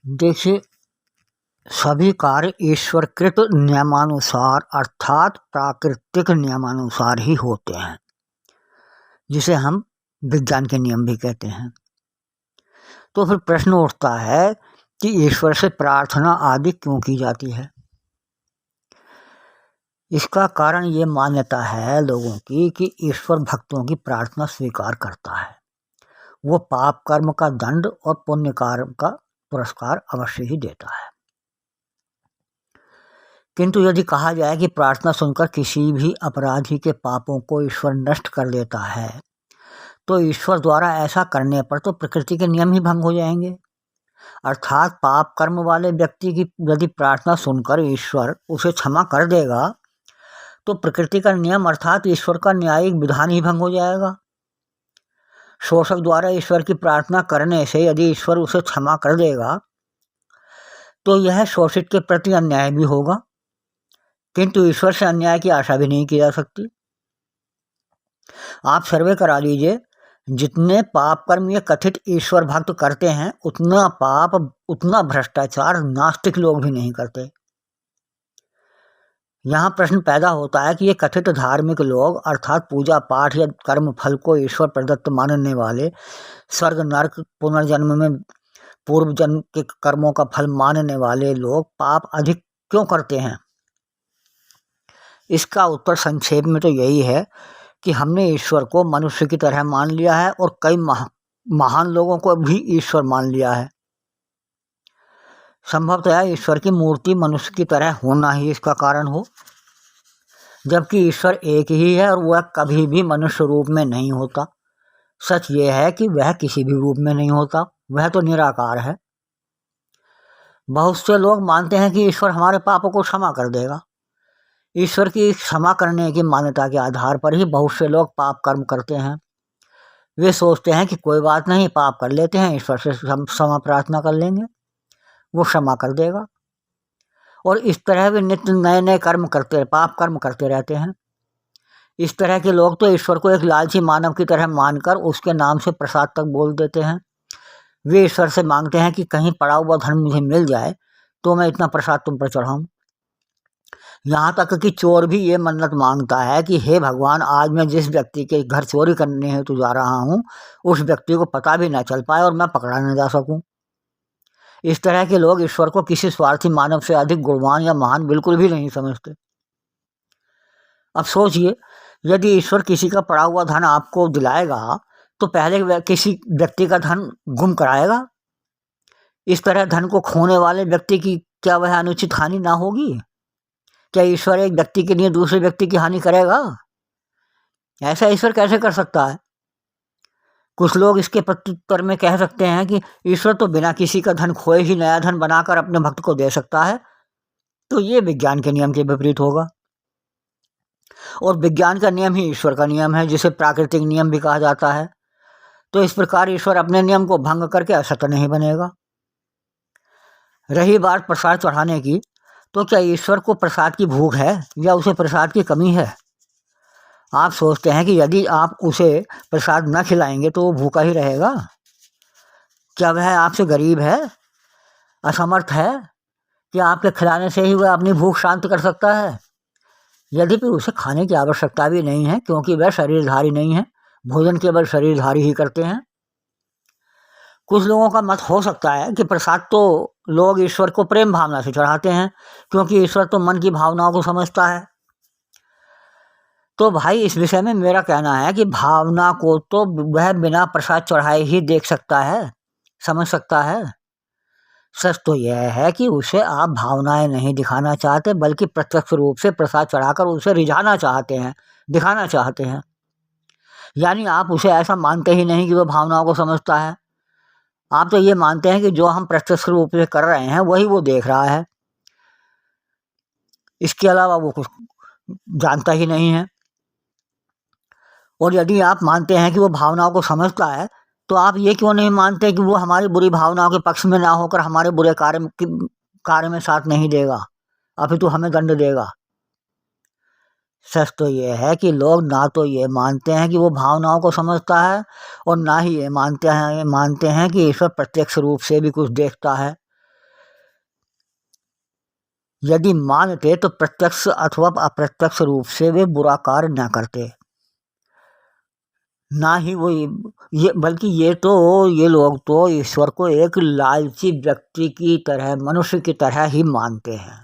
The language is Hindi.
देखिए, सभी कार्य ईश्वरकृत नियमानुसार अर्थात प्राकृतिक नियमानुसार ही होते हैं, जिसे हम विज्ञान के नियम भी कहते हैं। तो फिर प्रश्न उठता है कि ईश्वर से प्रार्थना आदि क्यों की जाती है। इसका कारण ये मान्यता है लोगों की कि ईश्वर भक्तों की प्रार्थना स्वीकार करता है। वो पाप कर्म का दंड और पुण्य कर्म का पुरस्कार अवश्य ही देता है। किंतु यदि कहा जाए कि प्रार्थना सुनकर किसी भी अपराधी के पापों को ईश्वर नष्ट कर देता है, तो ईश्वर द्वारा ऐसा करने पर तो प्रकृति के नियम ही भंग हो जाएंगे। अर्थात पाप कर्म वाले व्यक्ति की यदि प्रार्थना सुनकर ईश्वर उसे क्षमा कर देगा, तो प्रकृति का नियम अर्थात ईश्वर का न्यायिक विधान ही भंग हो जाएगा। शोषक द्वारा ईश्वर की प्रार्थना करने से यदि ईश्वर उसे क्षमा कर देगा, तो यह शोषित के प्रति अन्याय भी होगा, किंतु ईश्वर से अन्याय की आशा भी नहीं की जा सकती। आप सर्वे करा लीजिए, जितने पाप कर्म ये कथित ईश्वर भक्त करते हैं, उतना पाप उतना भ्रष्टाचार नास्तिक लोग भी नहीं करते। यहाँ प्रश्न पैदा होता है कि ये कथित धार्मिक लोग अर्थात पूजा पाठ या कर्म फल को ईश्वर प्रदत्त मानने वाले, स्वर्ग नरक पुनर्जन्म में पूर्व जन्म के कर्मों का फल मानने वाले लोग पाप अधिक क्यों करते हैं। इसका उत्तर संक्षेप में तो यही है कि हमने ईश्वर को मनुष्य की तरह मान लिया है और कई महान लोगों को भी ईश्वर मान लिया है। संभवतः ईश्वर की मूर्ति मनुष्य की तरह होना ही इसका कारण हो, जबकि ईश्वर एक ही है और वह कभी भी मनुष्य रूप में नहीं होता। सच ये है कि वह किसी भी रूप में नहीं होता, वह तो निराकार है। बहुत से लोग मानते हैं कि ईश्वर हमारे पापों को क्षमा कर देगा। ईश्वर की क्षमा करने की मान्यता के आधार पर ही बहुत से लोग पाप कर्म करते हैं। वे सोचते हैं कि कोई बात नहीं, पाप कर लेते हैं, ईश्वर से क्षमा प्रार्थना कर लेंगे, वो क्षमा कर देगा। और इस तरह वे नित्य नए नए कर्म करते, पाप कर्म करते रहते हैं। इस तरह के लोग तो ईश्वर को एक लालची मानव की तरह मानकर उसके नाम से प्रसाद तक बोल देते हैं। वे ईश्वर से मांगते हैं कि कहीं पड़ा हुआ धन मुझे मिल जाए तो मैं इतना प्रसाद तुम पर चढ़ाऊं। यहाँ तक कि चोर भी ये मन्नत मांगता है कि हे भगवान, आज मैं जिस व्यक्ति के घर चोरी करने हेतु जा रहा हूँ, उस व्यक्ति को पता भी ना चल पाए और मैं पकड़ा न जा सकूं। इस तरह के लोग ईश्वर को किसी स्वार्थी मानव से अधिक गुणवान या महान बिल्कुल भी नहीं समझते। अब सोचिए, यदि ईश्वर किसी का पड़ा हुआ धन आपको दिलाएगा, तो पहले किसी व्यक्ति का धन गुम कराएगा। इस तरह धन को खोने वाले व्यक्ति की क्या वह अनुचित हानि ना होगी? क्या ईश्वर एक व्यक्ति के लिए दूसरे व्यक्ति की हानि करेगा? ऐसा ईश्वर कैसे कर सकता है? कुछ लोग इसके प्रत्युत्तर में कह सकते हैं कि ईश्वर तो बिना किसी का धन खोए ही नया धन बनाकर अपने भक्त को दे सकता है, तो ये विज्ञान के नियम के विपरीत होगा। और विज्ञान का नियम ही ईश्वर का नियम है, जिसे प्राकृतिक नियम भी कहा जाता है। तो इस प्रकार ईश्वर अपने नियम को भंग करके असत नहीं बनेगा। रही बात प्रसाद चढ़ाने की, तो क्या ईश्वर को प्रसाद की भूख है या उसे प्रसाद की कमी है? आप सोचते हैं कि यदि आप उसे प्रसाद न खिलाएंगे तो वो भूखा ही रहेगा? क्या वह आपसे गरीब है, असमर्थ है कि आपके खिलाने से ही वह अपनी भूख शांत कर सकता है? यद्यपि उसे खाने की आवश्यकता भी नहीं है, क्योंकि वह शरीरधारी नहीं है। भोजन केवल शरीरधारी ही करते हैं। कुछ लोगों का मत हो सकता है कि प्रसाद तो लोग ईश्वर को प्रेम भावना से चढ़ाते हैं, क्योंकि ईश्वर तो मन की भावनाओं को समझता है। तो भाई, इस विषय में मेरा कहना है कि भावना को तो वह बिना प्रसाद चढ़ाए ही देख सकता है, समझ सकता है। सच तो यह है कि उसे आप भावनाएं नहीं दिखाना चाहते, बल्कि प्रत्यक्ष रूप से प्रसाद चढ़ाकर उसे रिझाना चाहते हैं, दिखाना चाहते हैं। यानी आप उसे ऐसा मानते ही नहीं कि वह भावनाओं को समझता है। आप तो ये मानते हैं कि जो हम प्रत्यक्ष रूप से कर रहे हैं वही वो देख रहा है, इसके अलावा वो कुछ जानता ही नहीं है। और यदि आप मानते हैं कि वो भावनाओं को समझता है, तो आप ये क्यों नहीं मानते कि वो हमारी बुरी भावनाओं के पक्ष में ना होकर हमारे बुरे कार्य में साथ नहीं देगा, अपितु हमें दंड देगा? सच तो ये है कि लोग ना तो ये मानते हैं कि वो भावनाओं को समझता है, और ना ही ये मानते हैं कि ईश्वर प्रत्यक्ष रूप से भी कुछ देखता है। यदि मानते तो प्रत्यक्ष अथवा अप्रत्यक्ष रूप से वे बुरा कार्य न करते, ना ही वो ये बल्कि ये लोग तो ईश्वर को एक लालची व्यक्ति की तरह, मनुष्य की तरह ही मानते हैं।